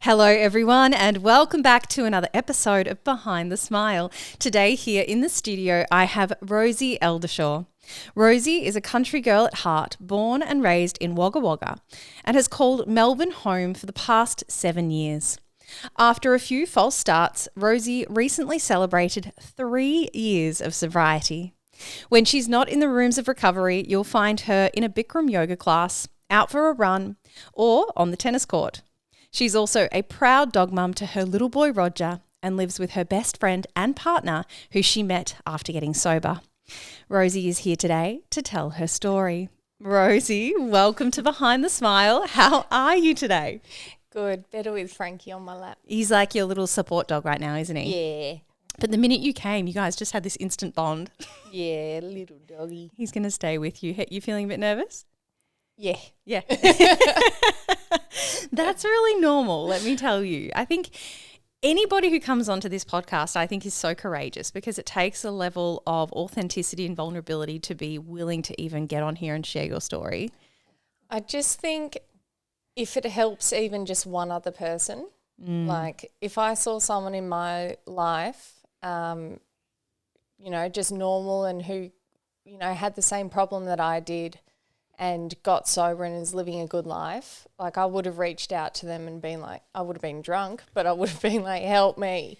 Hello everyone and welcome back to another episode of Behind the Smile. Today here in the studio I have Rosie Eldershaw. Rosie is a country girl at heart, born and raised in Wagga Wagga, and has called Melbourne home for the past 7 years. After a few false starts, Rosie recently celebrated 3 years of sobriety. When she's not in the rooms of recovery, you'll find her in a Bikram yoga class, out for a run, or on the tennis court. She's also a proud dog mum to her little boy Roger and lives with her best friend and partner who she met after getting sober. Rosie is here today to tell her story. Rosie, welcome to Behind the Smile. How are you today? Good. Better with Frankie on my lap. He's like your little support dog right now, isn't he? Yeah. But the minute you came, you guys just had this instant bond. Yeah, little doggy. He's going to stay with you. You feeling a bit nervous? Yeah. Yeah. That's really normal, let me tell you. I think anybody who comes onto this podcast, I think, is so courageous because it takes a level of authenticity and vulnerability to be willing to even get on here and share your story. I just think if it helps even just one other person, like if I saw someone in my life, just normal and who, had the same problem that I did and got sober and is living a good life, like I would have reached out to them and been like, I would have been drunk, but I would have been like, help me.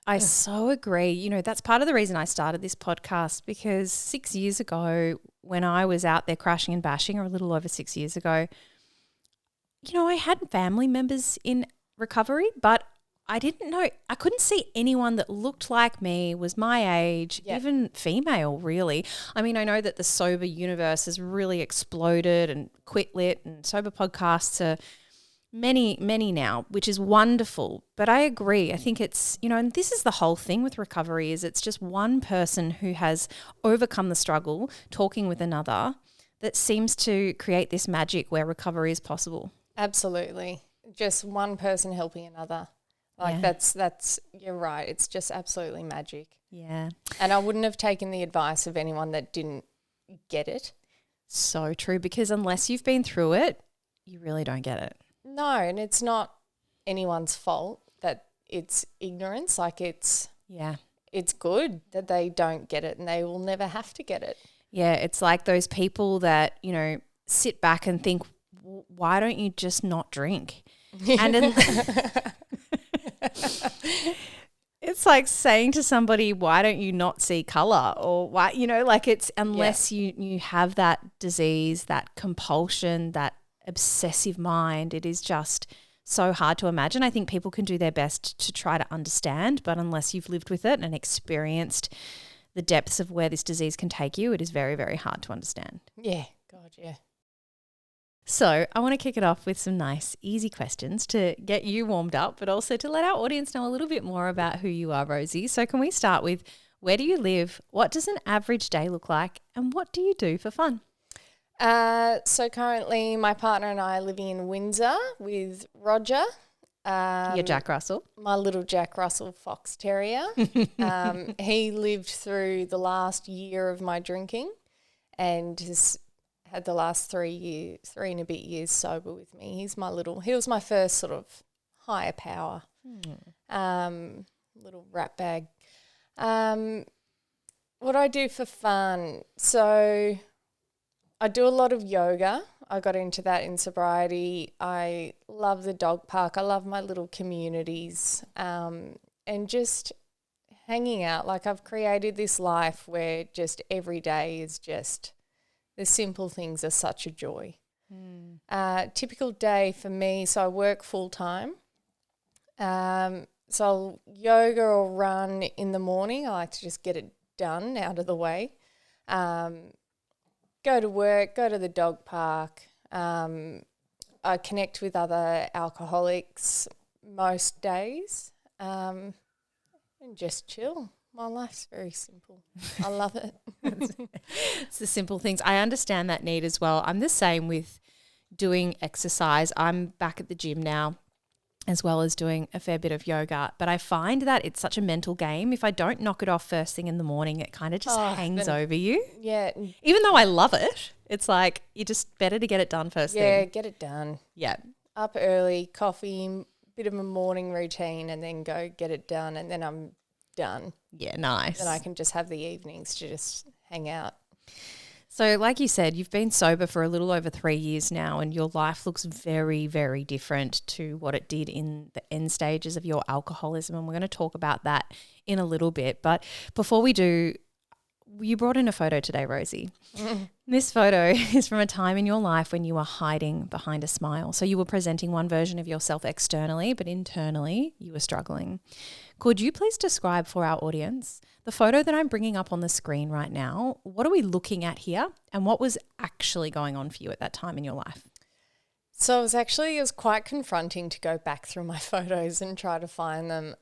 I so agree. That's part of the reason I started this podcast, because 6 years ago when I was out there crashing and bashing, or a little over 6 years ago, I had family members in recovery, but I couldn't see anyone that looked like me, was my age, even female really. I mean, I know that the sober universe has really exploded and Quit Lit and sober podcasts are many, many now, which is wonderful. But I agree. I think it's, and this is the whole thing with recovery, is it's just one person who has overcome the struggle talking with another that seems to create this magic where recovery is possible. Absolutely. Just one person helping another. That's you're right. It's just absolutely magic. Yeah. And I wouldn't have taken the advice of anyone that didn't get it. So true, because unless you've been through it, you really don't get it. No, and it's not anyone's fault that it's ignorance. It's good that they don't get it and they will never have to get it. Yeah, it's like those people that, sit back and think, why don't you just not drink? And it's like saying to somebody, why don't you not see colour? Or why, it's unless you have that disease, that compulsion, that obsessive mind, it is just so hard to imagine. I think people can do their best to try to understand, but unless you've lived with it and experienced the depths of where this disease can take you, it is very, very hard to understand. Yeah, God, yeah. So I want to kick it off with some nice, easy questions to get you warmed up, but also to let our audience know a little bit more about who you are, Rosie. So can we start with, where do you live? What does an average day look like? And what do you do for fun? So currently my partner and I are living in Windsor with Roger. Your Jack Russell. My little Jack Russell fox terrier. He lived through the last year of my drinking and has had the last 3 and a bit years sober with me. He was my first sort of higher power, little rat bag. What I do for fun? So I do a lot of yoga. I got into that in sobriety. I love the dog park. I love my little communities, and just hanging out. Like, I've created this life where just every day is just, the simple things are such a joy. Typical day for me, so I work full time. So I'll yoga or run in the morning. I like to just get it done, out of the way. Go to work, go to the dog park. I connect with other alcoholics most days, and just chill. My life's very simple. I love it. It's the simple things. I understand that need as well. I'm the same with doing exercise. I'm back at the gym now, as well as doing a fair bit of yoga. But I find that it's such a mental game. If I don't knock it off first thing in the morning, it kind of just hangs over you. Yeah. Even though I love it, it's like, you just better to get it done first thing. Yeah, get it done. Yeah. Up early, coffee, bit of a morning routine and then go get it done, and then I'm done. Yeah, nice. Then I can just have the evenings to just hang out. So like you said, you've been sober for a little over 3 years now, and your life looks very, very different to what it did in the end stages of your alcoholism. And we're going to talk about that in a little bit. But before we do, you brought in a photo today, Rosie. This photo is from a time in your life when you were hiding behind a smile. So you were presenting one version of yourself externally, but internally you were struggling. Could you please describe for our audience the photo that I'm bringing up on the screen right now? What are we looking at here, and what was actually going on for you at that time in your life? So it was quite confronting to go back through my photos and try to find them.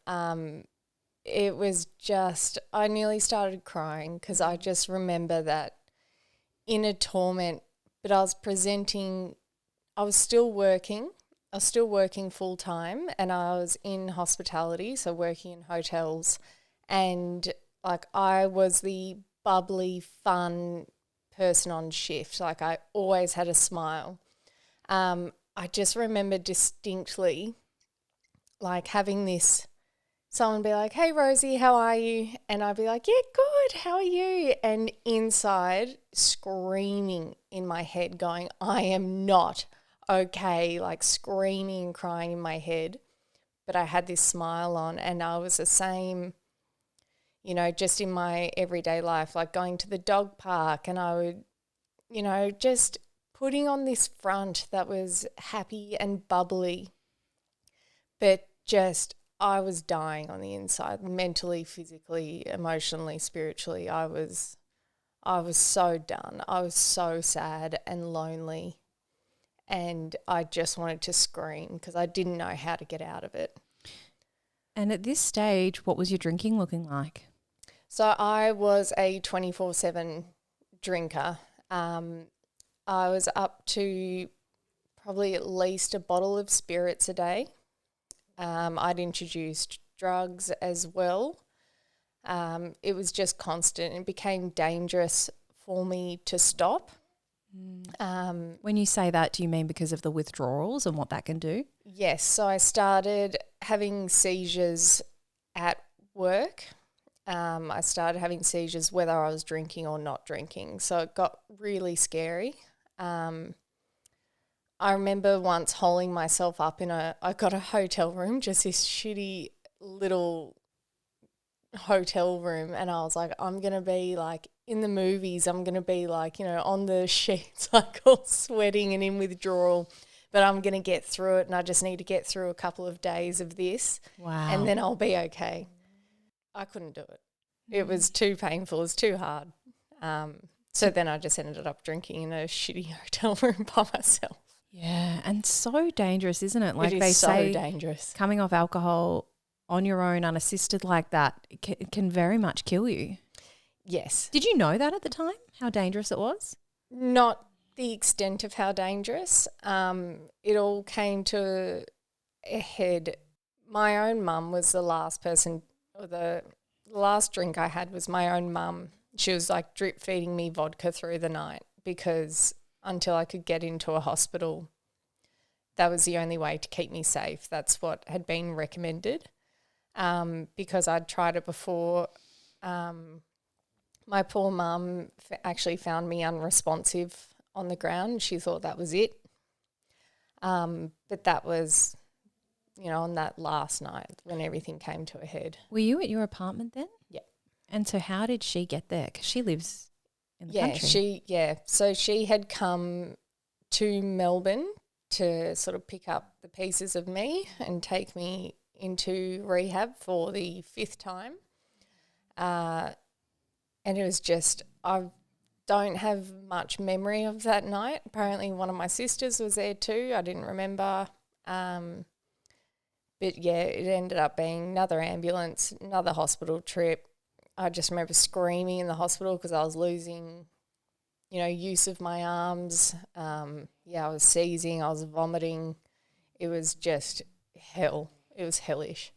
It was just, I nearly started crying because I just remember that inner torment, but I was still working full time, and I was in hospitality, so working in hotels, and like I was the bubbly, fun person on shift. Like I always had a smile. I just remember distinctly like having this, someone be like, "Hey Rosie, how are you?" And I'd be like, "Yeah, good, how are you?" And inside screaming in my head going, "I am not okay," like screaming and crying in my head. But I had this smile on, and I was the same, you know, just in my everyday life, like going to the dog park, and I would, you know, just putting on this front that was happy and bubbly. But just, I was dying on the inside, mentally, physically, emotionally, spiritually. I was so done. I was so sad and lonely, and I just wanted to scream because I didn't know how to get out of it. And at this stage, what was your drinking looking like? So I was a 24/7 drinker. I was up to probably at least a bottle of spirits a day. I'd introduced drugs as well. It was just constant. It became dangerous for me to stop. When you say that, do you mean because of the withdrawals and what that can do? Yes. So I started having seizures at work. I started having seizures whether I was drinking or not drinking. So it got really scary. I remember once holding myself up I got a hotel room, just this shitty little hotel room, and I was like, I'm going to be like in the movies, I'm going to be like, you know, on the sheets, like all sweating and in withdrawal, but I'm going to get through it, and I just need to get through a couple of days of this. Wow. And then I'll be okay. I couldn't do it. It was too painful. It was too hard. So then I just ended up drinking in a shitty hotel room by myself. Yeah, and so dangerous, isn't it? Like it is they so say, dangerous. Coming off alcohol on your own, unassisted like that, it can very much kill you. Yes. Did you know that at the time, how dangerous it was? Not the extent of how dangerous. It all came to a head. My own mum was the last person, or the last drink I had was my own mum. She was like drip feeding me vodka through the night because until I could get into a hospital, that was the only way to keep me safe. That's what had been recommended because I'd tried it before. My poor mum actually found me unresponsive on the ground. She thought that was it. But that was, you know, on that last night when everything came to a head. Were you at your apartment then? Yeah. And so how did she get there? Because she lives in the country. So she had come to Melbourne to sort of pick up the pieces of me and take me into rehab for the 5th time. And it was just, I don't have much memory of that night. Apparently one of my sisters was there too. I didn't remember. But yeah, it ended up being another ambulance, another hospital trip. I just remember screaming in the hospital because I was losing, you know, use of my arms. I was seizing, I was vomiting. It was just hell. It was hellish.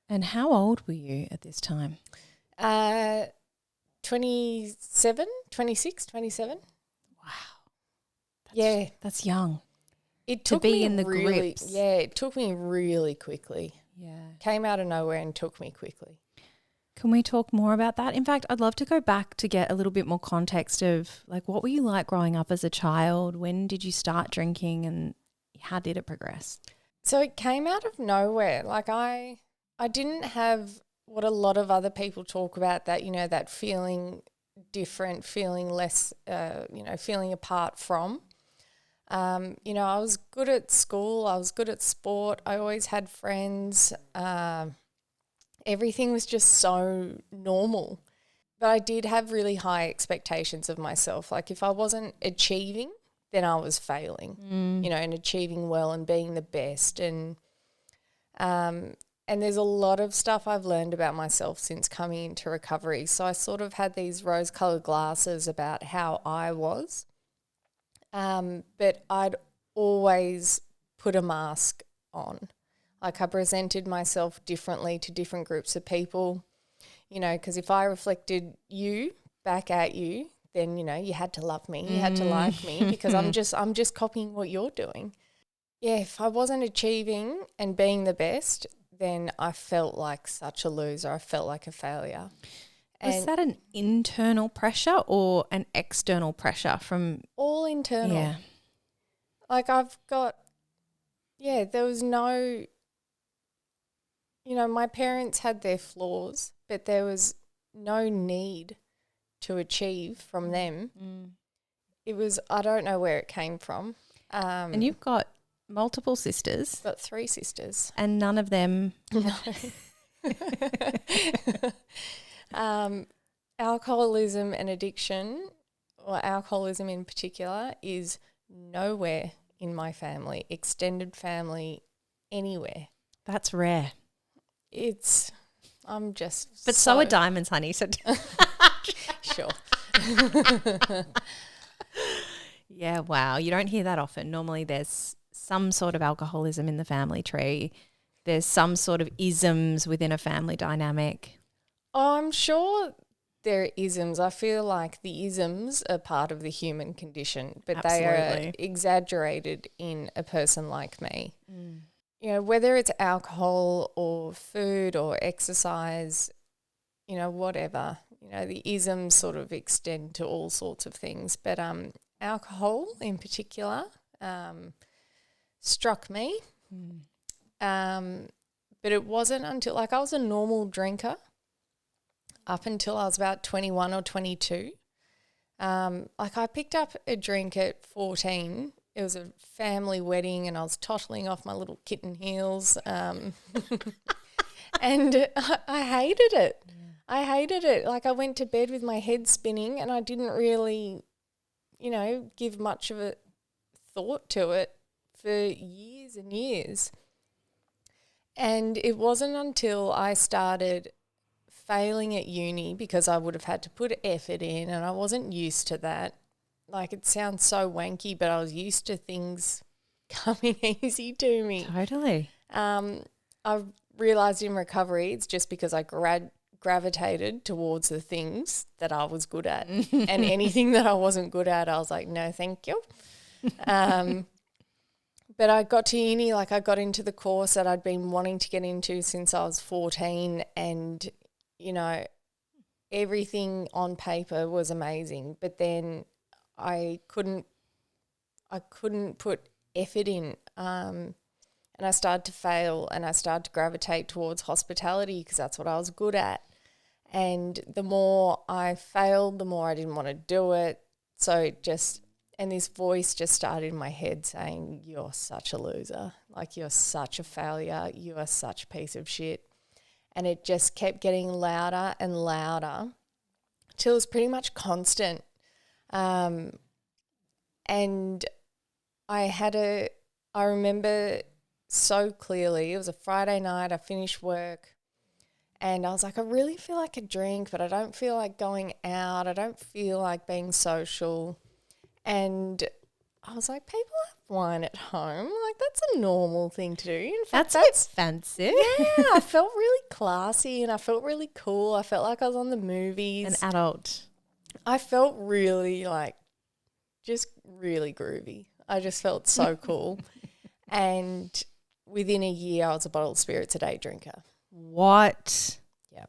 And how old were you at this time? 27, 26, 27. Wow. That's young. It to took be me in the really, grips. yeah, it took me really quickly. Yeah. Came out of nowhere and took me quickly. Can we talk more about that? In fact, I'd love to go back to get a little bit more context of like what were you like growing up as a child? When did you start drinking and how did it progress? So it came out of nowhere. Like I didn't have what a lot of other people talk about, that, you know, that feeling different, feeling less, feeling apart from. You know, I was good at school. I was good at sport. I always had friends. Everything was just so normal. But I did have really high expectations of myself. Like if I wasn't achieving, then I was failing, you know, and achieving well and being the best. And there's a lot of stuff I've learned about myself since coming into recovery. So I sort of had these rose-coloured glasses about how I was. But I'd always put a mask on. Like I presented myself differently to different groups of people, you know, because if I reflected you back at you, then, you know, you had to love me, you had to like me, because I'm just copying what you're doing. Yeah, if I wasn't achieving and being the best, then I felt like such a loser. I felt like a failure. Was that an internal pressure or an external pressure from? All internal. Yeah. Like there was no, you know, my parents had their flaws, but there was no need to achieve from them. It was, I don't know where it came from. And you've got multiple sisters. Got 3 sisters. And none of them. No. Alcoholism and addiction, or alcoholism in particular, is nowhere in my family, extended family, anywhere. That's rare. I'm just. But so are diamonds, honey. So sure. Yeah, wow. You don't hear that often. Normally there's some sort of alcoholism in the family tree. There's some sort of isms within a family dynamic. I'm sure there are isms. I feel like the isms are part of the human condition, but they are exaggerated in a person like me. You know, whether it's alcohol or food or exercise, you know, whatever, you know, the isms sort of extend to all sorts of things. But alcohol in particular struck me. But it wasn't until, like, I was a normal drinker up until I was about 21 or 22. Like I picked up a drink at 14. It was a family wedding and I was toddling off my little kitten heels. And I hated it. Yeah. I hated it. Like I went to bed with my head spinning and I didn't really, you know, give much of a thought to it for years and years. And it wasn't until I started failing at uni, because I would have had to put effort in and I wasn't used to that. Like it sounds so wanky, but I was used to things coming easy to me. Totally. I realised in recovery it's just because I gravitated towards the things that I was good at and anything that I wasn't good at, I was like, no, thank you. But I got to uni, like I got into the course that I'd been wanting to get into since I was 14, and, you know, everything on paper was amazing, but then I couldn't put effort in, and I started to fail and I started to gravitate towards hospitality because that's what I was good at. And the more I failed, the more I didn't want to do it. So and this voice just started in my head saying, you're such a loser, like you're such a failure, you are such a piece of shit. And it just kept getting louder and louder till it was pretty much constant. And I remember so clearly, it was a Friday night, I finished work and I was like, I really feel like a drink, but I don't feel like going out. I don't feel like being social. And I was like, people have wine at home. Like, that's a normal thing to do. In fact, that's fancy. Yeah, I felt really classy and I felt really cool. I felt like I was on the movies. An adult. I felt really just really groovy. I just felt so cool. And within a year, I was a bottle of spirits a day drinker. What? Yeah.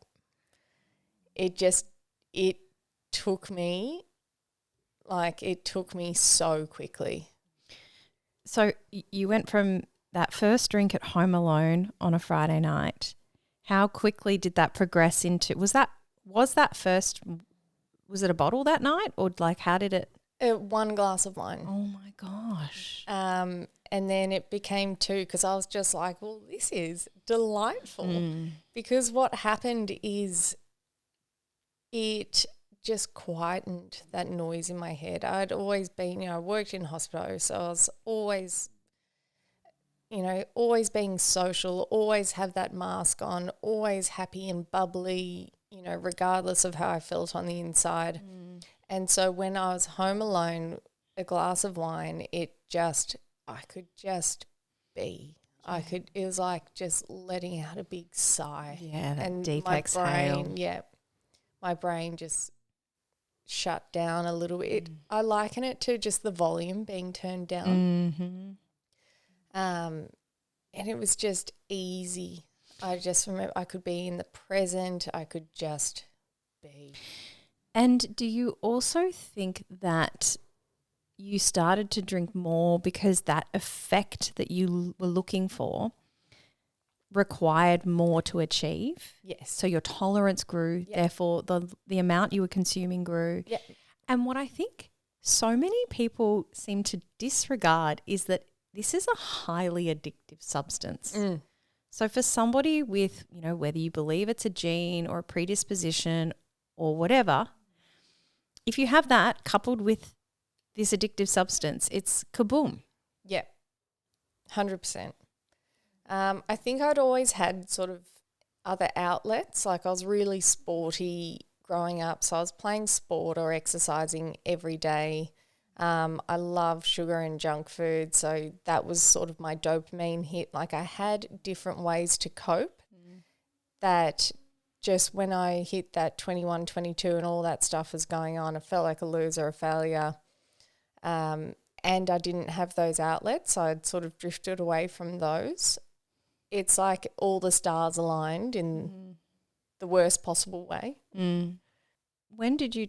It took me so quickly. So you went from that first drink at home alone on a Friday night. How quickly did that progress into, was it a bottle that night, or like how did it? 1 glass of wine. Oh my gosh. And then it became 2 because I was just like, well, this is delightful. Because what happened is it just quietened that noise in my head. I'd always been, I worked in hospital, so I was always being social, always have that mask on, always happy and bubbly, regardless of how I felt on the inside. And so when I was home alone, a glass of wine, I could just be. It was like just letting out a big sigh. Yeah, that and deep my exhale. My brain just shut down a little bit. I liken it to just the volume being turned down. And it was just easy. I just remember I could be in the present. I could just be. And do you also think that you started to drink more because that effect that you were looking for required more to achieve? Yes. So your tolerance grew, therefore the amount you were consuming grew. Yeah. And what I think so many people seem to disregard is that this is a highly addictive substance. So for somebody with, whether you believe it's a gene or a predisposition or whatever, if you have that coupled with this addictive substance, it's kaboom. Yeah, 100%. I think I'd always had sort of other outlets. Like I was really sporty growing up, so I was playing sport or exercising every day. I love sugar and junk food, so that was sort of my dopamine hit. Like I had different ways to cope that just when I hit that 21, 22 and all that stuff was going on, I felt like a loser, a failure. And I didn't have those outlets, so I'd sort of drifted away from those. It's like all the stars aligned in the worst possible way. When did you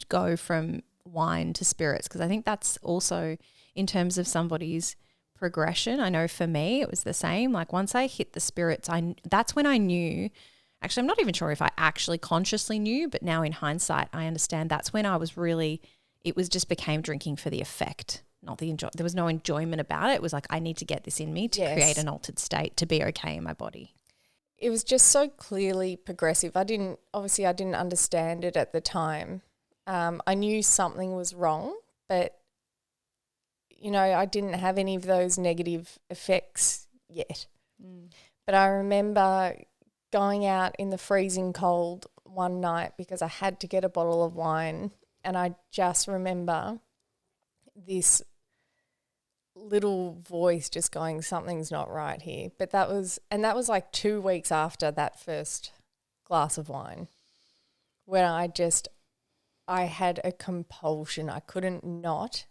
go from wine to spirits? Because I think that's also in terms of somebody's progression. I know for me it was the same. Like once I hit the spirits, that's when I knew. Actually, I'm not even sure if I actually consciously knew, but now in hindsight, I understand that's when I was really, it was just became drinking for the effect, not the enjoy. There was no enjoyment about it. It was like, I need to get this in me to create an altered state, to be okay in my body. It was just so clearly progressive. I didn't understand it at the time. I knew something was wrong, but, I didn't have any of those negative effects yet. But I remember going out in the freezing cold one night because I had to get a bottle of wine, and I just remember this little voice just going, something's not right here. But that was like 2 weeks after that first glass of wine, when I had a compulsion. I couldn't not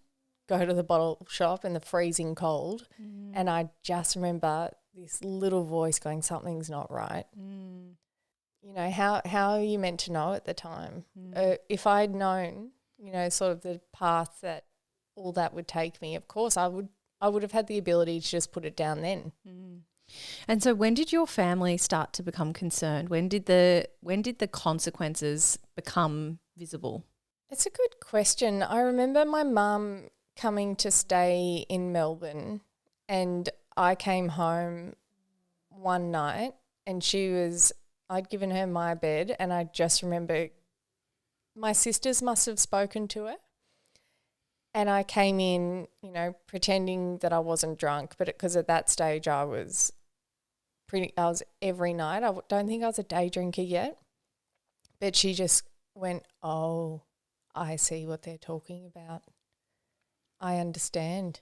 go to the bottle shop in the freezing cold. And I just remember this little voice going, something's not right. How are you meant to know at the time? If I'd known, sort of the path that all that would take me, of course I would have had the ability to just put it down then. And so when did your family start to become concerned? When did the consequences become visible? It's a good question. I remember my mum coming to stay in Melbourne, and I came home one night and I'd given her my bed, and I just remember my sisters must have spoken to her. And I came in, pretending that I wasn't drunk, but because at that stage I was every night. I don't think I was a day drinker yet. But she just went, oh, I see what they're talking about. I understand.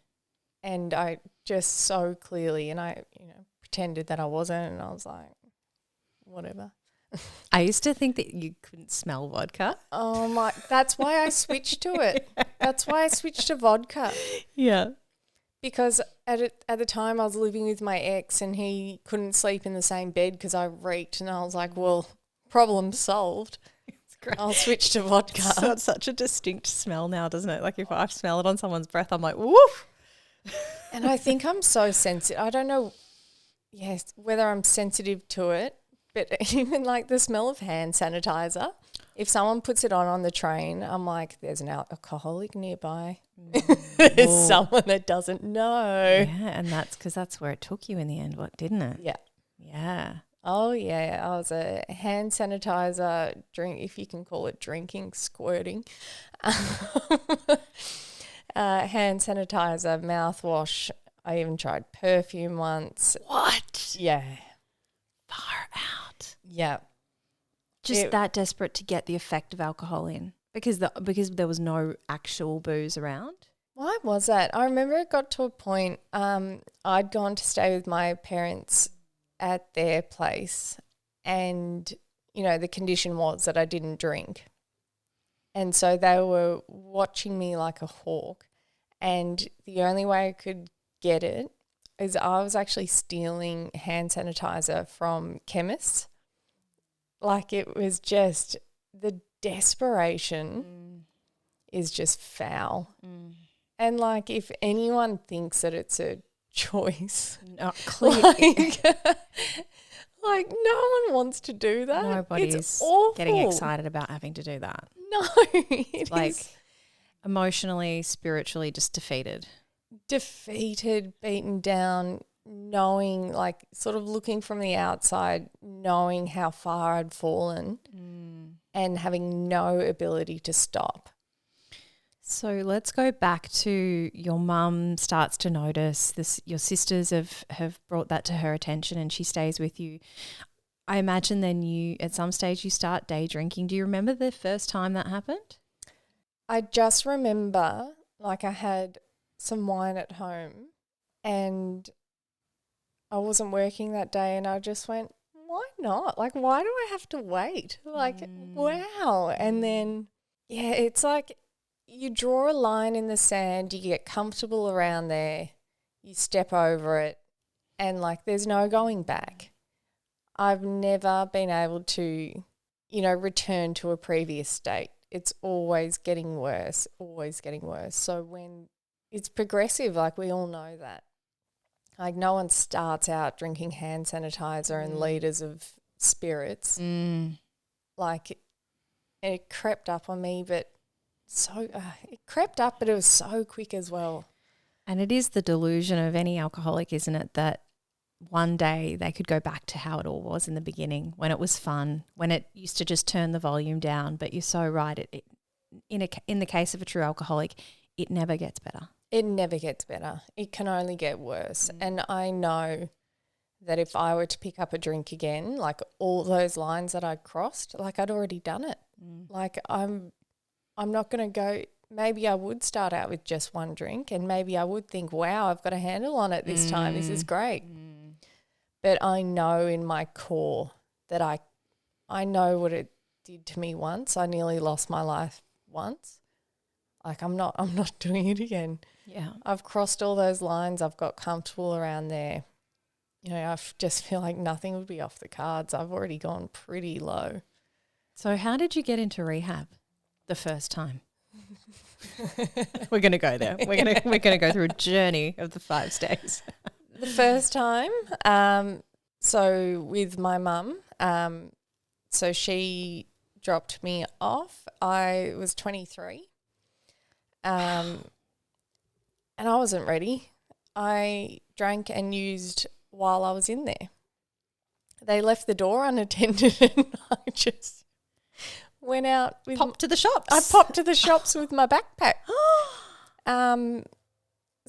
And I just so clearly, and I, pretended that I wasn't, and I was like, whatever. I used to think that you couldn't smell vodka. Oh my, that's why I switched to it. That's why I switched to vodka. Yeah. Because at the time I was living with my ex and he couldn't sleep in the same bed because I reeked, and I was like, well, problem solved. I'll switch to vodka. It's got such a distinct smell now, doesn't it? Like if I smell it on someone's breath, I'm like, woof. And I think I'm so sensitive. I don't know, whether I'm sensitive to it, but even like the smell of hand sanitizer, if someone puts it on the train, I'm like, there's an alcoholic nearby. There's someone that doesn't know. Yeah, and that's because that's where it took you in the end, didn't it? Yeah. Yeah. Oh, yeah. I was a hand sanitizer drink, if you can call it drinking, squirting. Hand sanitizer, mouthwash. I even tried perfume once. What? Yeah. Far out. Yeah. Just that desperate to get the effect of alcohol in because there was no actual booze around. Why was that? I remember it got to a point, I'd gone to stay with my parents at their place, and, you know, the condition was that I didn't drink. And so they were watching me like a hawk, and the only way I could get it is I was actually stealing hand sanitizer from chemists. Like, it was just, the desperation is just foul. And like, if anyone thinks that it's a choice, clearly, like no one wants to do that. Nobody's getting excited about having to do that. No, it's like emotionally, spiritually, just defeated, beaten down, knowing, like, sort of looking from the outside, knowing how far I'd fallen and having no ability to stop. So let's go back to your mum starts to notice this. Your sisters have brought that to her attention and she stays with you. I imagine then you, at some stage, you start day drinking. Do you remember the first time that happened? I just remember, like, I had some wine at home and I wasn't working that day and I just went, why not? Like, why do I have to wait? Like, wow. And then, yeah, it's like you draw a line in the sand, you get comfortable around there, you step over it, and, like, there's no going back. I've never been able to, you know, return to a previous state. It's always getting worse, always getting worse. So when it's progressive, like, we all know that. Like, no one starts out drinking hand sanitizer and litres of spirits. Like, it crept up on me, but it crept up, but it was so quick as well. And it is the delusion of any alcoholic, isn't it, that one day they could go back to how it all was in the beginning, when it was fun, when it used to just turn the volume down. But you're so right. In the case of a true alcoholic, it never gets better. It never gets better. It can only get worse. And I know that if I were to pick up a drink again, like, all those lines that I'd crossed, like, I'd already done it. Like, I'm not going to go. Maybe I would start out with just one drink and maybe I would think, wow, I've got a handle on it this time. This is great. But I know in my core that I know what it did to me once. I nearly lost my life once. Like, I'm not doing it again. Yeah. I've crossed all those lines. I've got comfortable around there. You know, I just feel like nothing would be off the cards. I've already gone pretty low. So how did you get into rehab the first time? We're going to go there. We're going to go through a journey of the 5 stays. The first time, so with my mum, so she dropped me off. I was 23. And I wasn't ready. I drank and used while I was in there. They left the door unattended and I just went out with Popped to the shops. I popped to the shops with my backpack.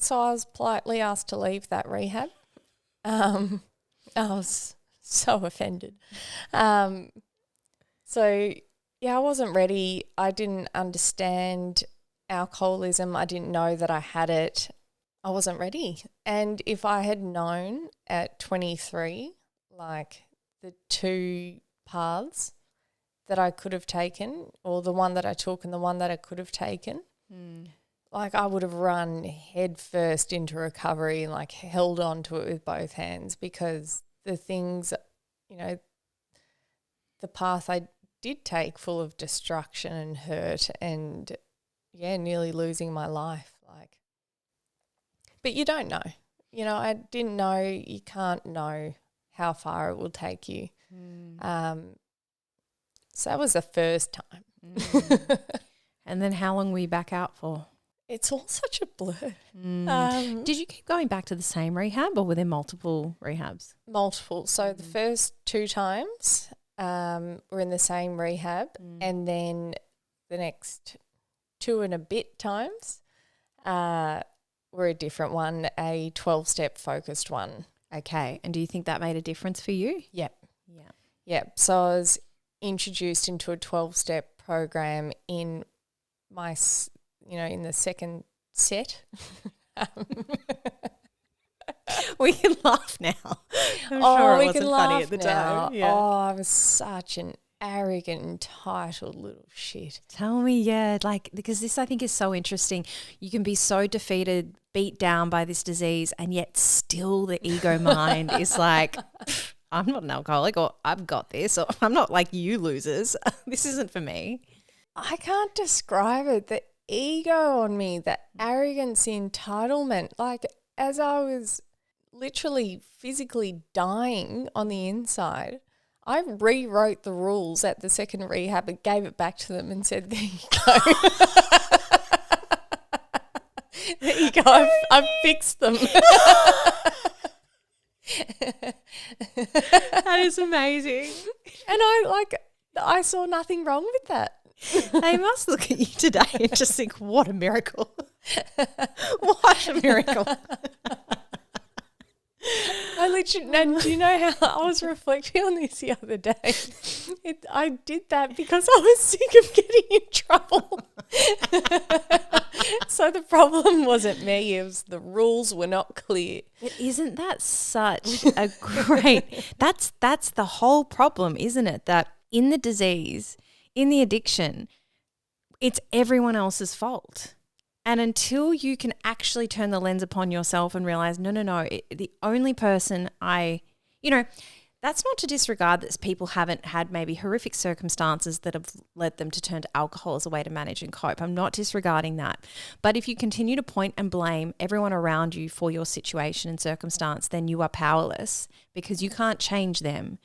So I was politely asked to leave that rehab. I was so offended. So yeah, I wasn't ready. I didn't understand alcoholism. I didn't know that I had it. I wasn't ready. And if I had known at 23, like, the 2 paths that I could have taken, or the one that I took and the one that I could have taken, like I would have run head first into recovery and like held on to it with both hands, because the things, you know, the path I did take full of destruction and hurt and, yeah, nearly losing my life. Like, but you don't know. You know, I didn't know, you can't know how far it will take you. So that was the first time. And then how long were you back out for? It's all such a blur. Did you keep going back to the same rehab, or were there multiple rehabs? Multiple. So the first 2 times were in the same rehab, and then the next 2 and a bit times were a different one, a 12-step focused one. Okay. And do you think that made a difference for you? Yep. Yeah. Yep. So I was introduced into a 12-step program in my, you know, in the second set. We can laugh now. I'm sure it wasn't funny at the now. time. Yeah. Oh, I was such an arrogant, entitled little shit. Tell me, yeah, like, because this I think is so interesting. You can be so defeated, beat down by this disease, and yet still the ego mind is like, I'm not an alcoholic, or I've got this, or I'm not like you losers. This isn't for me. I can't describe it. The ego on me, the arrogance, the entitlement. Like, as I was literally physically dying on the inside, I rewrote the rules at the second rehab and gave it back to them and said, there you go. There you go. I've fixed them. That is amazing. And I saw nothing wrong with that. They must look at you today and just think, what a miracle. What a miracle. I literally, and do you know how I was reflecting on this the other day? I did that because I was sick of getting in trouble. So the problem wasn't me, it was the rules were not clear. But isn't that such a great, that's the whole problem, isn't it? That in the disease, in the addiction, it's everyone else's fault. And until you can actually turn the lens upon yourself and realize, no, the only person that's not to disregard that people haven't had maybe horrific circumstances that have led them to turn to alcohol as a way to manage and cope. I'm not disregarding that. But if you continue to point and blame everyone around you for your situation and circumstance, then you are powerless, because you can't change them.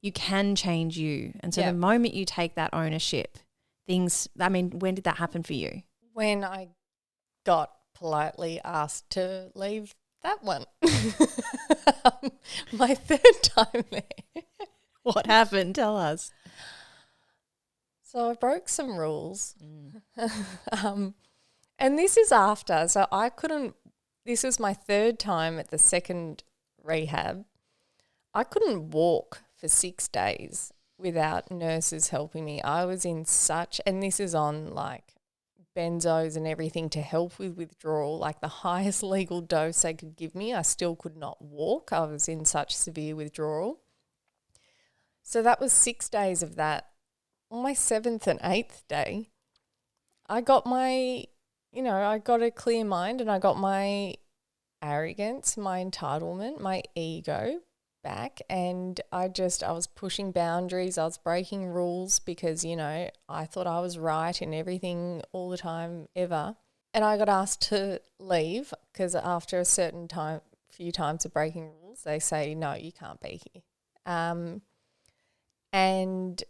You can change you. And so the moment you take that ownership, when did that happen for you? When I got politely asked to leave that one. My third time there. What happened? Tell us. So I broke some rules. And this is after. So this was my third time at the second rehab. I couldn't walk for 6 days without nurses helping me. I was in and this is on like benzos and everything to help with withdrawal, like the highest legal dose they could give me. I still could not walk. I was in such severe withdrawal. So that was 6 days of that. On my 7th and 8th day, I got I got a clear mind, and I got my arrogance, my entitlement, my ego back, and I was pushing boundaries. I was breaking rules because, I thought I was right in everything all the time ever. And I got asked to leave because after a certain few times of breaking rules, they say, no, you can't be here. And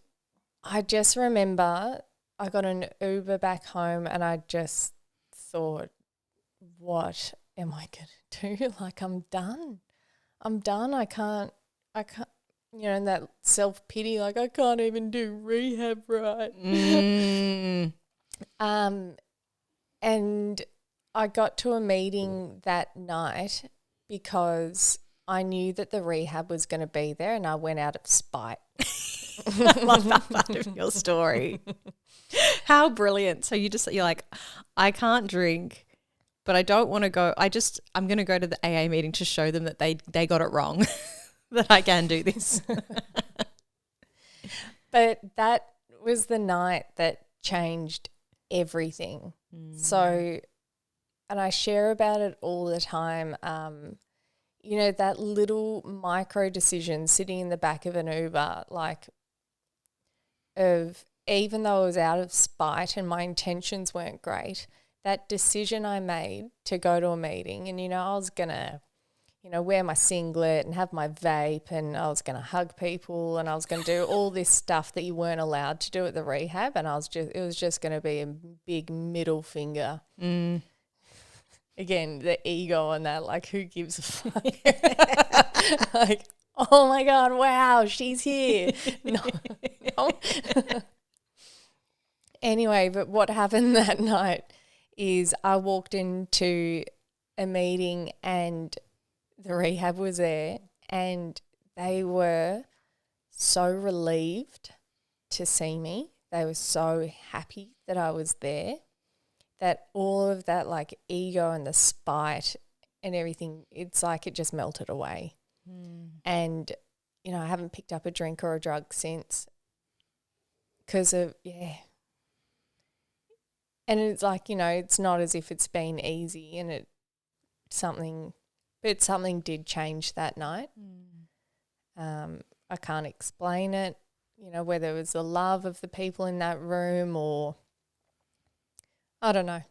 I just remember I got an Uber back home, and I just thought, what am I going to do? Like, I'm done. I can't, and that self-pity, like, I can't even do rehab right. And I got to a meeting that night because I knew that the rehab was going to be there, and I went out of spite. I love that part of your story. How brilliant. So you're like, I can't drink, but I don't want to go. I'm going to go to the AA meeting to show them that they got it wrong, that I can do this. But that was the night that changed everything. So and I share about it all the time. You know, that little micro decision sitting in the back of an Uber, like, of even though I was out of spite and my intentions weren't great, that decision I made to go to a meeting, and, you know, I was going to, you know, wear my singlet and have my vape, and I was going to hug people, and I was going to do all this stuff that you weren't allowed to do at the rehab, and it was just going to be a big middle finger. Again, the ego on that, like, who gives a fuck? Like, oh my God, wow, she's here. No. Anyway, but what happened that night is I walked into a meeting and the rehab was there, and they were so relieved to see me. They were so happy that I was there, that all of that, like, ego and the spite and everything, it's like it just melted away. And, you know, I haven't picked up a drink or a drug since because of, And it's like, you know, it's not as if it's been easy, and something did change that night. I can't explain it, you know, whether it was the love of the people in that room or I don't know.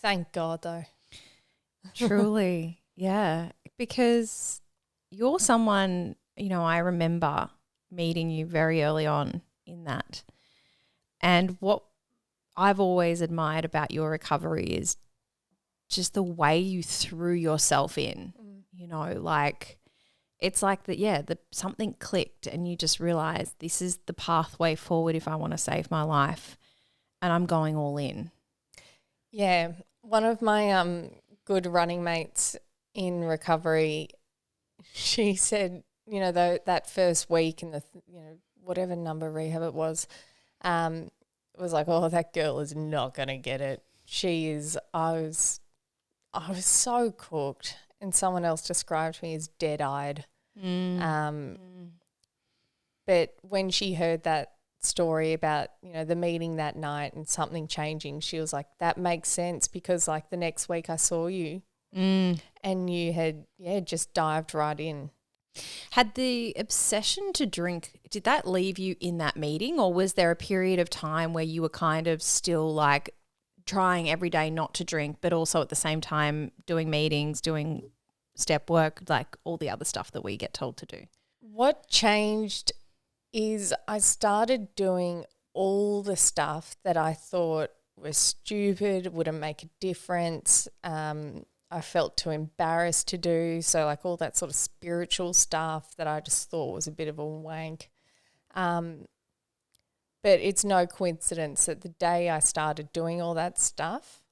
Thank God, though. Truly, yeah. Because you're someone, you know, I remember meeting you very early on in that. And what I've always admired about your recovery is just the way you threw yourself in, you know, like it's like that, something clicked and you just realized this is the pathway forward if I want to save my life, and I'm going all in. Yeah. One of my good running mates in recovery, she said, you know, that first week in the, you know, whatever number rehab it was like, oh, that girl is not going to get it. I was so cooked, and someone else described me as dead-eyed. But when she heard that story about, you know, the meeting that night and something changing, she was like, that makes sense, because, like, the next week I saw you and you had, just dived right in. Had the obsession to drink, did that leave you in that meeting, or was there a period of time where you were kind of still like trying every day not to drink, but also at the same time doing meetings, doing step work, like all the other stuff that we get told to do? What changed is I started doing all the stuff that I thought was stupid, wouldn't make a difference. I felt too embarrassed to do. So, like, all that sort of spiritual stuff that I just thought was a bit of a wank. But it's no coincidence that the day I started doing all that stuff,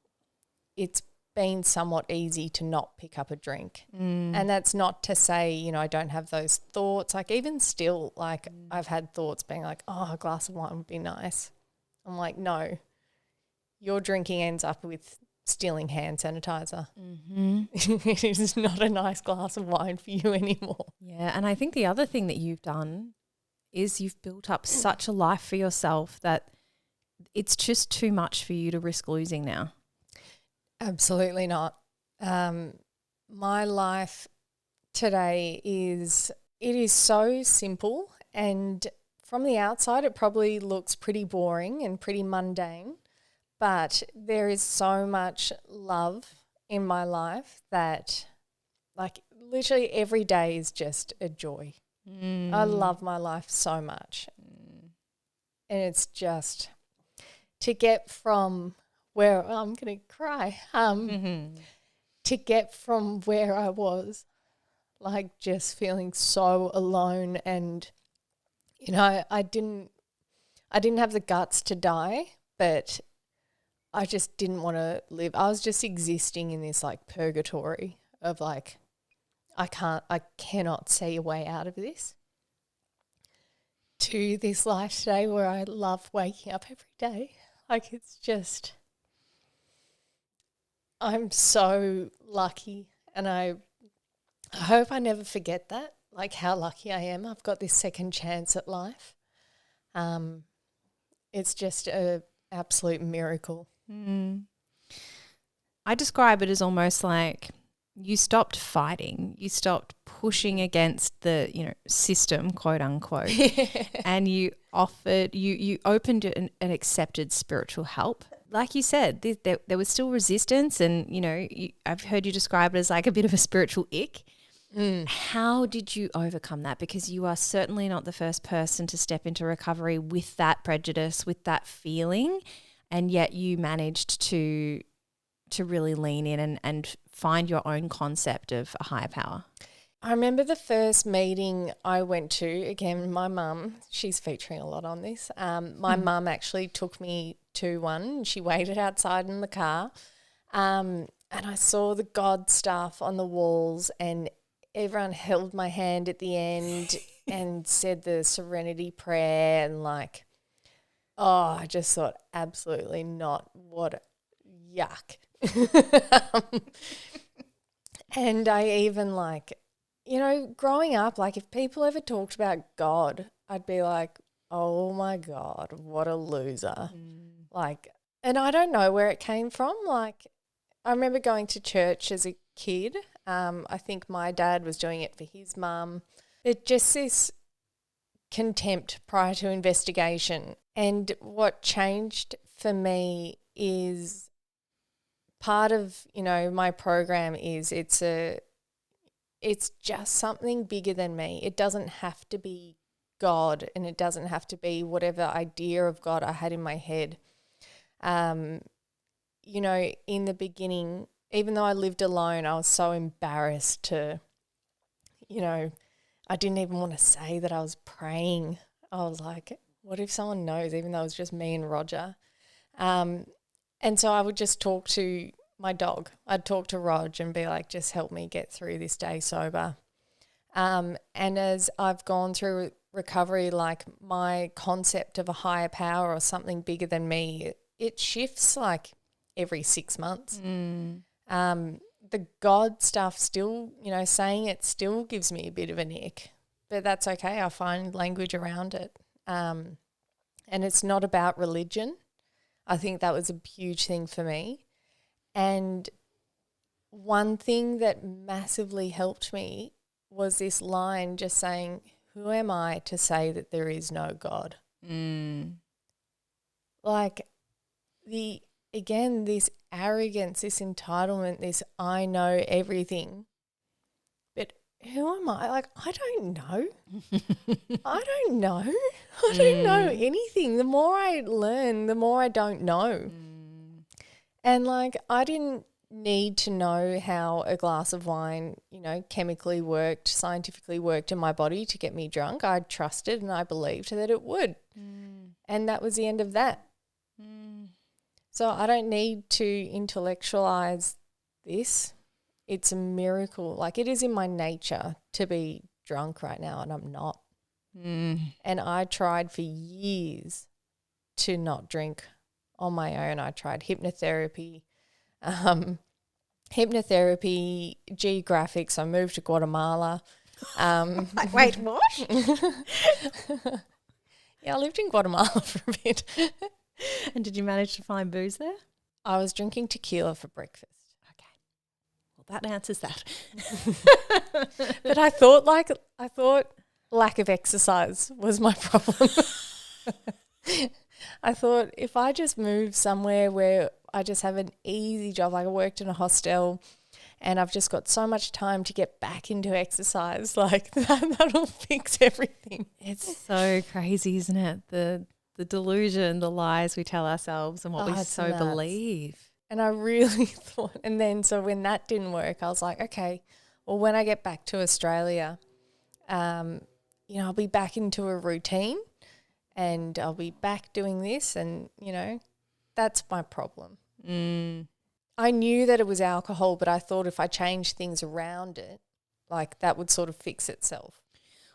it's been somewhat easy to not pick up a drink. And that's not to say, you know, I don't have those thoughts. Like, even still, like, I've had thoughts being like, oh, a glass of wine would be nice. I'm like, no, your drinking ends up with stealing hand sanitizer. It is not a nice glass of wine for you anymore. Yeah, and I think the other thing that you've done is you've built up such a life for yourself that it's just too much for you to risk losing now. Absolutely not. My life today is so simple, and from the outside it probably looks pretty boring and pretty mundane, but there is so much love in my life that, like, literally every day is just a joy. I love my life so much. And it's just to get from where I'm going to cry, to get from where I was, like, just feeling so alone, and, you know, I didn't have the guts to die, but I just didn't want to live. I was just existing in this, like, purgatory of, like, I cannot see a way out of this, to this life today where I love waking up every day. Like, it's just, I'm so lucky, and I hope I never forget that, like, how lucky I am. I've got this second chance at life. It's just an absolute miracle. I describe it as almost like you stopped fighting, you stopped pushing against the, system, quote unquote, and you offered, you opened and accepted spiritual help. Like you said, there was still resistance, and I've heard you describe it as like a bit of a spiritual ick. How did you overcome that? Because you are certainly not the first person to step into recovery with that prejudice, with that feeling, and yet you managed to really lean in and find your own concept of a higher power. I remember the first meeting I went to, again, my mum, she's featuring a lot on this. My mum actually took me to one. She waited outside in the car, and I saw the God stuff on the walls, and everyone held my hand at the end and said the Serenity prayer, and I just thought, absolutely not. What yuck. And I even growing up, if people ever talked about God, I'd be like, oh my God, what a loser. And I don't know where it came from. I remember going to church as a kid. I think my dad was doing it for his mum. It's just this contempt prior to investigation. And what changed for me is part of, my program is it's just something bigger than me. It doesn't have to be God, and it doesn't have to be whatever idea of God I had in my head. In the beginning, even though I lived alone, I was so embarrassed to, I didn't even want to say that I was praying. I was like, what if someone knows, even though it was just me and Roger? And so I would just talk to my dog. I'd talk to Rog and be like, just help me get through this day sober. And as I've gone through recovery, my concept of a higher power or something bigger than me, it shifts every 6 months. The God stuff still, saying it still gives me a bit of an ick, but that's okay. I find language around it. And it's not about religion. I think that was a huge thing for me. And one thing that massively helped me was this line just saying, who am I to say that there is no God? This arrogance, this entitlement, this I know everything. But who am I? I don't know. I don't know. I don't know anything. The more I learn, the more I don't know. And I didn't need to know how a glass of wine, chemically worked, scientifically worked in my body to get me drunk. I trusted and I believed that it would. And that was the end of that. So I don't need to intellectualize this. It's a miracle. It is in my nature to be drunk right now, and I'm not. And I tried for years to not drink on my own. I tried hypnotherapy, geographics. I moved to Guatemala. Wait, what? Yeah, I lived in Guatemala for a bit. And did you manage to find booze there? I was drinking tequila for breakfast. Okay. Well, that answers that. But I thought lack of exercise was my problem. I thought if I just move somewhere where I just have an easy job, I worked in a hostel and I've just got so much time to get back into exercise, that'll fix everything. It's so crazy, isn't it? The delusion, the lies we tell ourselves and what we so nuts. Believe. And I really thought, and then so when that didn't work, I was like, okay, well, when I get back to Australia, I'll be back into a routine and I'll be back doing this and, that's my problem. I knew that it was alcohol, but I thought if I changed things around it, that would sort of fix itself.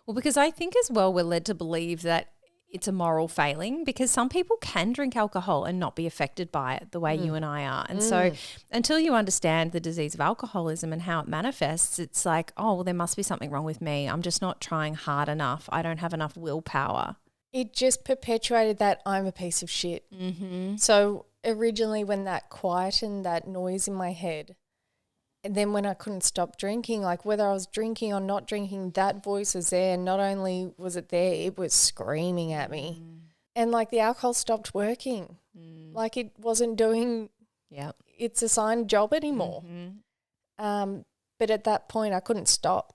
Well, because I think as well we're led to believe that it's a moral failing because some people can drink alcohol and not be affected by it the way you and I are. And so until you understand the disease of alcoholism and how it manifests, it's like, oh, well, there must be something wrong with me. I'm just not trying hard enough. I don't have enough willpower. It just perpetuated that I'm a piece of shit. So originally when that quietened, that noise in my head, and then when I couldn't stop drinking, like whether I was drinking or not drinking, that voice was there. And not only was it there, it was screaming at me. And like the alcohol stopped working. Like it wasn't doing its assigned job anymore. But at that point I couldn't stop.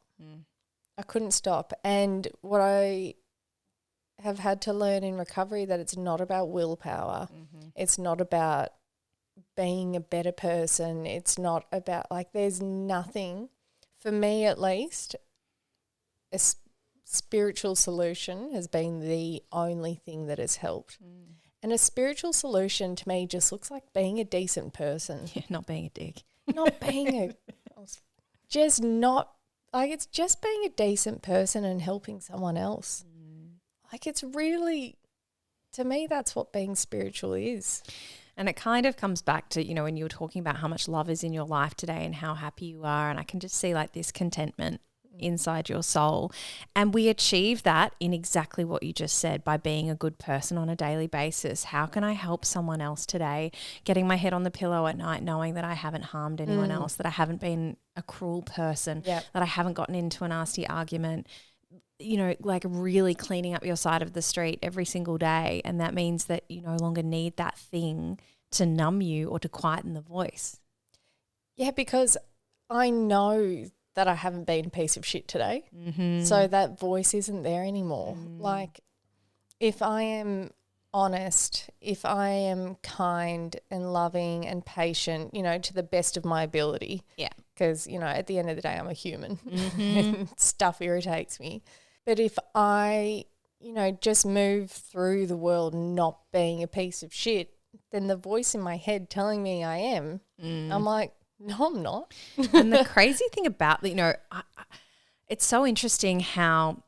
I couldn't stop. And what I have had to learn in recovery, that it's not about willpower. It's not about being a better person. It's not about, like, there's nothing, for me at least, a spiritual solution has been the only thing that has helped. And a spiritual solution to me just looks like being a decent person. Yeah, not being a dick. Not being just not, like, it's just being a decent person and helping someone else. Like, it's really, to me, that's what being spiritual is. And it kind of comes back to, you know, when you were talking about how much love is in your life today and how happy you are, and I can just see like this contentment inside your soul. And we achieve that in exactly what you just said, by being a good person on a daily basis. How can I help someone else today? Getting my head on the pillow at night knowing that I haven't harmed anyone else, that I haven't been a cruel person, that I haven't gotten into a nasty argument. You know, like really cleaning up your side of the street every single day. And that means that you no longer need that thing to numb you or to quieten the voice. Yeah, because I know that I haven't been a piece of shit today. So that voice isn't there anymore. Like, if I am honest, if I am kind and loving and patient, you know, to the best of my ability. Yeah. Because, you know, at the end of the day, I'm a human and stuff irritates me. But if I, you know, just move through the world not being a piece of shit, then the voice in my head telling me I am, I'm like, no, I'm not. And the crazy thing about, you know, it's so interesting how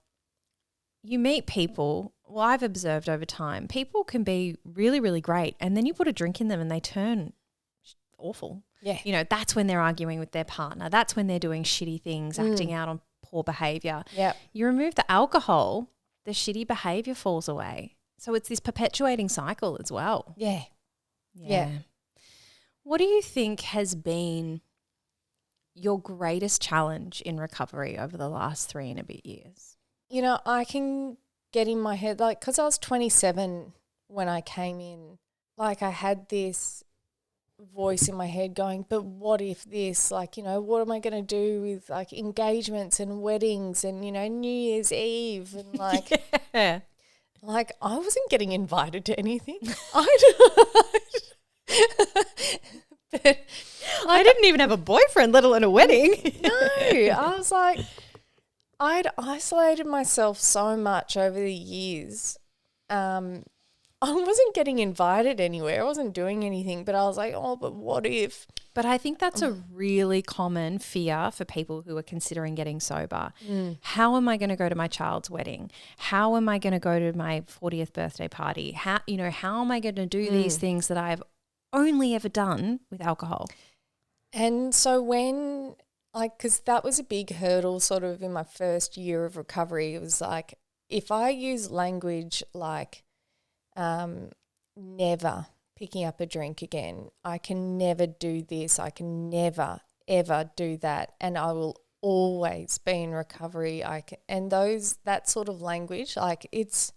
you meet people. Well, I've observed over time, people can be really, really great, and then you put a drink in them and they turn awful. Yeah. You know, that's when they're arguing with their partner. That's when they're doing shitty things, acting out on poor behaviour. Yeah. You remove the alcohol, the shitty behaviour falls away. So it's this perpetuating cycle as well. Yeah. Yeah. What do you think has been your greatest challenge in recovery over the last 3 and a bit years? You know, I can get in my head, like, because I was 27 when I came in, like I had this voice in my head going, but what if this, like, you know, what am I going to do with like engagements and weddings and, you know, New Year's Eve and like, like I wasn't getting invited to anything. But I didn't even have a boyfriend, let alone a wedding. No, I was like, I'd isolated myself so much over the years. I wasn't getting invited anywhere. I wasn't doing anything, but I was like, oh, but what if? But I think that's a really common fear for people who are considering getting sober. How am I going to go to my child's wedding? How am I going to go to my 40th birthday party? How am I going to do these things that I've only ever done with alcohol? And so when, like, because that was a big hurdle sort of in my first year of recovery. It was like, if I use language like never picking up a drink again, I can never do this, I can never, ever do that, and I will always be in recovery. And that sort of language, like, it's,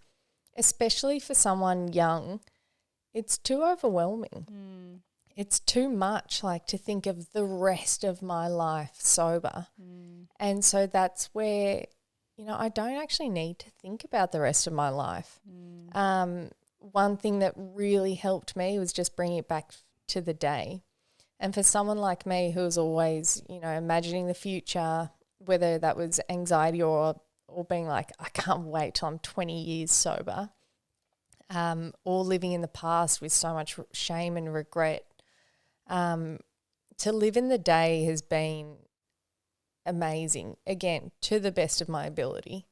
especially for someone young, it's too overwhelming. It's too much, like, to think of the rest of my life sober. And so that's where, you know, I don't actually need to think about the rest of my life. One thing that really helped me was just bringing it back to the day. And for someone like me who was always, you know, imagining the future, whether that was anxiety or being like, I can't wait till I'm 20 years sober, or living in the past with so much shame and regret, to live in the day has been amazing, again, to the best of my ability.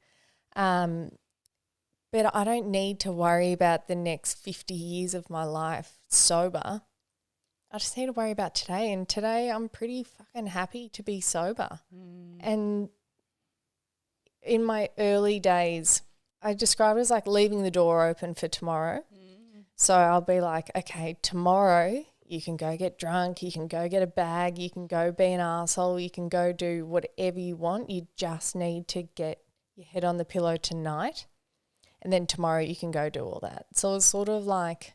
But I don't need to worry about the next 50 years of my life sober. I just need to worry about today. And today I'm pretty fucking happy to be sober. And in my early days, I described it as like leaving the door open for tomorrow. So I'll be like, okay, tomorrow you can go get drunk, you can go get a bag, you can go be an arsehole, you can go do whatever you want. You just need to get your head on the pillow tonight, and then tomorrow you can go do all that. So it's sort of like,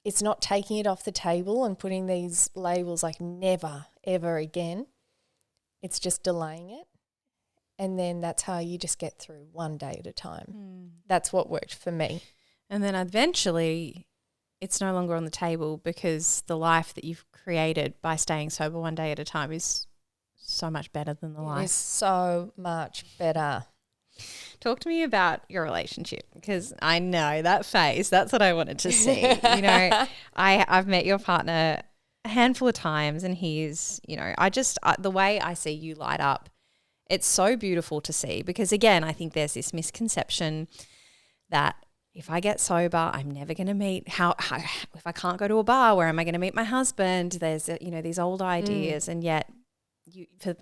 it's not taking it off the table and putting these labels like never, ever again. It's just delaying it. And then that's how you just get through one day at a time. That's what worked for me. And then eventually it's no longer on the table because the life that you've created by staying sober one day at a time is so much better than the life. It's so much better. Talk to me about your relationship, because I know that face, that's what I wanted to see. You know, I've met your partner a handful of times, and he's, you know, the way I see you light up, it's so beautiful to see, because again, I think there's this misconception that if I get sober, I'm never going to meet if I can't go to a bar, where am I going to meet my husband? There's, you know, these old ideas, and yet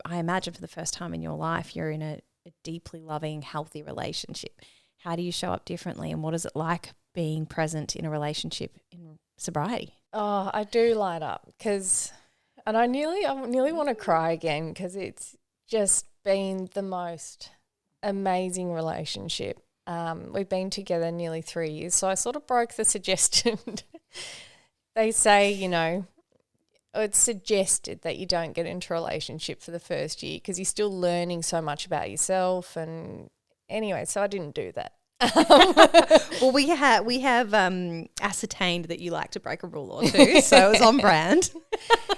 I imagine for the first time in your life, you're in a deeply loving, healthy relationship. How do you show up differently, and what is it like being present in a relationship in sobriety? Oh, I do light up and I nearly want to cry again, because it's just been the most amazing relationship. We've been together nearly 3 years, so I sort of broke the suggestion. They say, you know, it's suggested that you don't get into a relationship for the first year because you're still learning so much about yourself. And anyway, so I didn't do that. Well, we have ascertained that you like to break a rule or two, so it was on brand.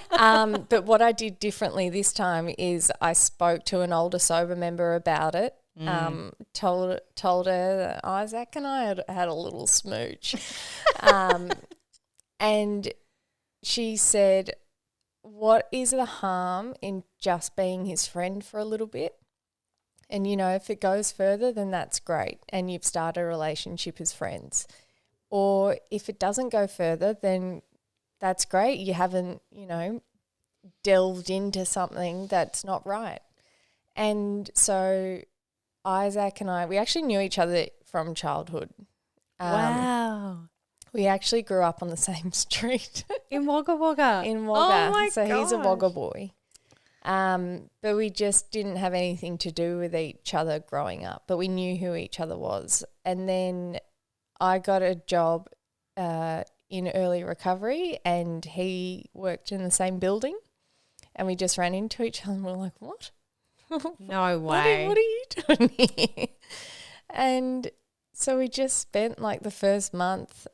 But what I did differently this time is I spoke to an older sober member about it. Told her that Isaac and I had a little smooch, and she said, what is the harm in just being his friend for a little bit? And, you know, if it goes further, then that's great, and you've started a relationship as friends. Or if it doesn't go further, then that's great. You haven't, you know, delved into something that's not right. And so Isaac and I, we actually knew each other from childhood. Wow. We actually grew up on the same street. In Wagga Wagga. In Wagga. Oh my so gosh. He's a Wagga boy. But we just didn't have anything to do with each other growing up, but we knew who each other was. And then I got a job in early recovery, and he worked in the same building, and we just ran into each other and we're like, what? No way. What are you doing here? And so we just spent like the first month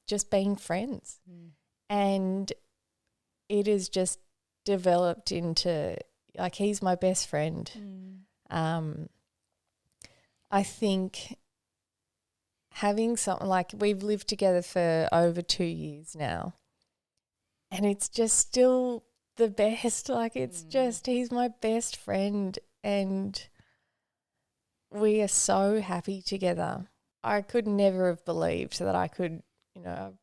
just being friends. And it has just developed into, like, he's my best friend. I think having something like, we've lived together for over 2 years now, and it's just still the best. Like, it's just, he's my best friend, and we are so happy together. I could never have believed that I could, you know,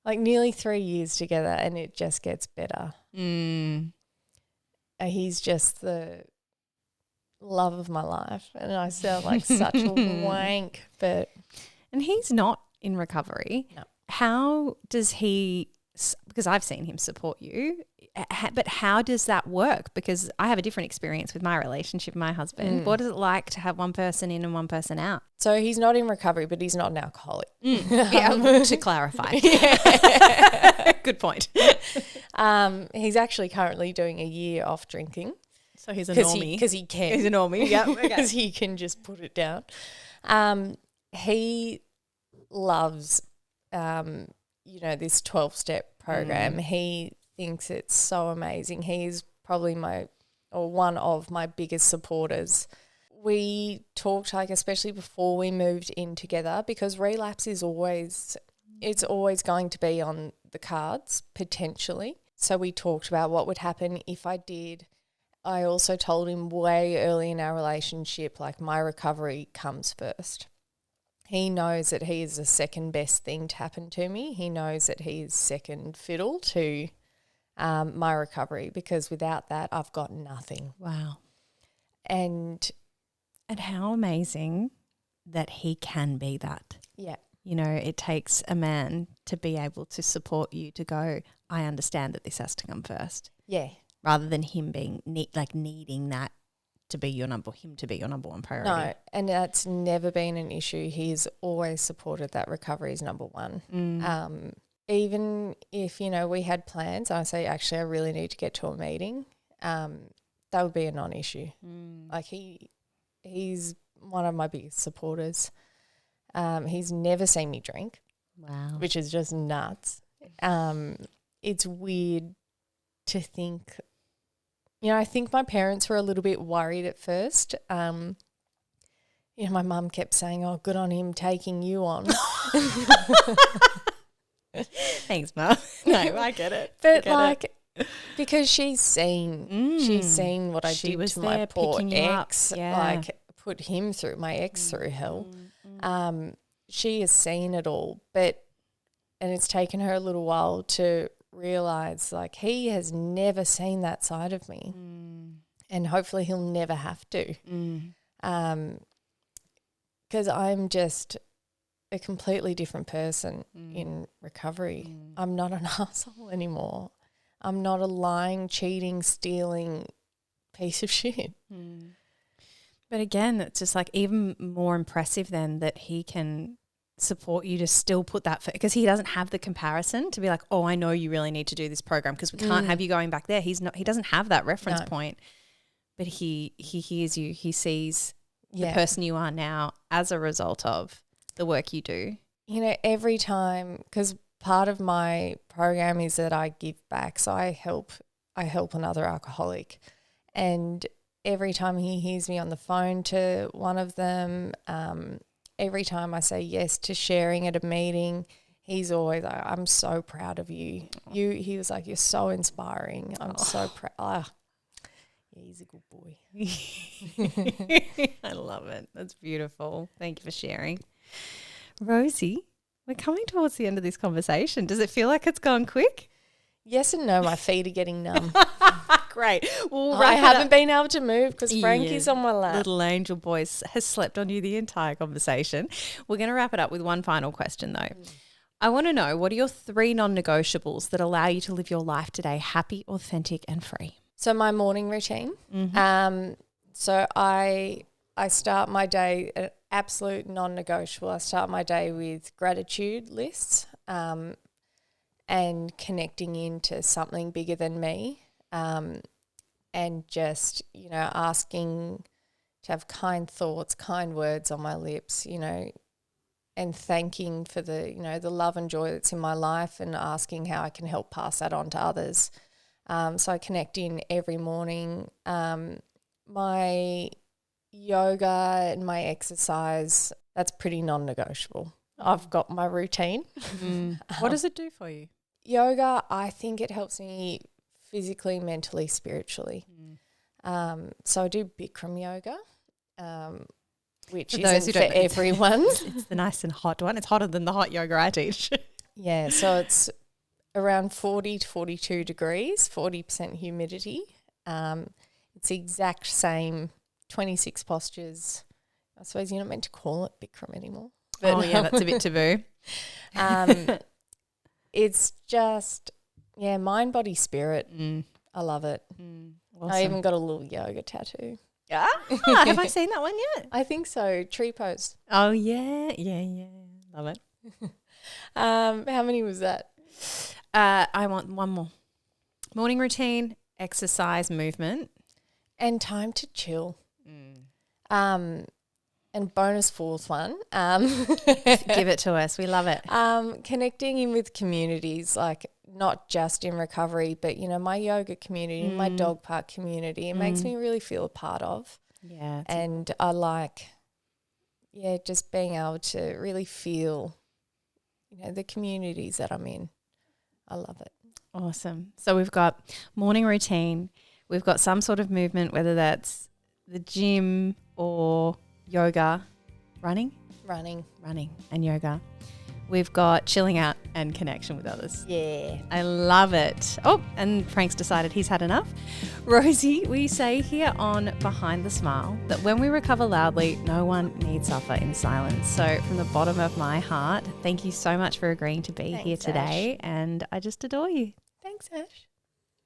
like nearly 3 years together, and it just gets better. He's just the love of my life, and I sound like such a wank, but... And he's not in recovery. No. How does he, because I've seen him support you, but how does that work? Because I have a different experience with my relationship with my husband. What is it like to have one person in and one person out? So he's not in recovery, but he's not an alcoholic. Yeah, to clarify. Good point. He's actually currently doing a year off drinking. So he's a normie. Because he can. He's a normie, yeah. Because he can just put it down. He loves, you know, this 12-step program. He thinks it's so amazing. He's probably one of my biggest supporters. We talked, like, especially before we moved in together, because relapse is always going to be on the cards, potentially. So we talked about what would happen if I did. I also told him way early in our relationship, like, my recovery comes first. He knows that he is the second best thing to happen to me. He knows that he is second fiddle to my recovery, because without that, I've got nothing. Wow. And how amazing that he can be that. Yeah. you know, it takes a man to be able to support you to go, I understand that this has to come first. Yeah. Rather than him being needing that to be your number one priority. No, and that's never been an issue. He's always supported that recovery is number one. Even if, you know, we had plans, I say, actually, I really need to get to a meeting, that would be a non-issue. Like he's one of my biggest supporters. He's never seen me drink. Wow. Which is just nuts. It's weird to think, you know, I think my parents were a little bit worried at first. You know, my mum kept saying, oh, good on him taking you on. Thanks, Mum. No, I get it. But because she's seen what I did to my poor ex, like put him through, my ex through hell. She has seen it all, and it's taken her a little while to realise, like, he has never seen that side of me, and hopefully he'll never have to, because I'm just a completely different person in recovery. I'm not an asshole anymore. I'm not a lying, cheating, stealing piece of shit. But again, it's just like even more impressive then that he can support you to still put that, because he doesn't have the comparison to be like, oh, I know you really need to do this program because we can't have you going back there. He doesn't have that reference point, but he hears you. He sees the person you are now as a result of the work you do. You know, every time, because part of my program is that I give back, so I help another alcoholic, and every time he hears me on the phone to one of them, every time I say yes to sharing at a meeting, he's always like, I'm so proud of you. He was like, you're so inspiring. I'm so proud. Yeah, he's a good boy. I love it. That's beautiful. Thank you for sharing. Rosie, we're coming towards the end of this conversation. Does it feel like it's gone quick? Yes and no. My feet are getting numb. Great. Well, I haven't been able to move because Frankie's on my lap. Little angel boy has slept on you the entire conversation. We're going to wrap it up with one final question though. I want to know, what are your 3 non-negotiables that allow you to live your life today happy, authentic and free? So my morning routine. So I start my day, an absolute non-negotiable. I start my day with gratitude lists and connecting into something bigger than me, and just, you know, asking to have kind thoughts, kind words on my lips, you know, and thanking for the, you know, the love and joy that's in my life, and asking how I can help pass that on to others. So I connect in every morning. My yoga and my exercise, that's pretty non-negotiable. I've got my routine. What does it do for you? Yoga, I think it helps me physically, mentally, spiritually. So I do Bikram yoga, which isn't for everyone. It's the nice and hot one. It's hotter than the hot yoga I teach. Yeah, so it's around 40 to 42 degrees, 40% humidity. It's the exact same 26 postures. I suppose you're not meant to call it Bikram anymore. But that's a bit taboo. It's just, mind, body, spirit. I love it. Awesome. I even got a little yoga tattoo. Yeah, have I seen that one yet? I think so. Tree pose. Oh, yeah. Love it. How many was that? I want one more. Morning routine, exercise, movement. And time to chill. And bonus 4th one. Give it to us. We love it. Connecting in with communities, like not just in recovery, but, you know, my yoga community, my dog park community. It makes me really feel a part of. Yeah. And I like, just being able to really feel, you know, the communities that I'm in. I love it. Awesome. So we've got morning routine. We've got some sort of movement, whether that's the gym or yoga, running and yoga. We've got chilling out and connection with others. Yeah. I love it. Oh, and Frank's decided he's had enough. Rosie, we say here on Behind the Smile that when we recover loudly, no one need suffer in silence. So from the bottom of my heart, Thank you so much for agreeing to be here Thanks, today, and I just adore you. Thanks, Ash.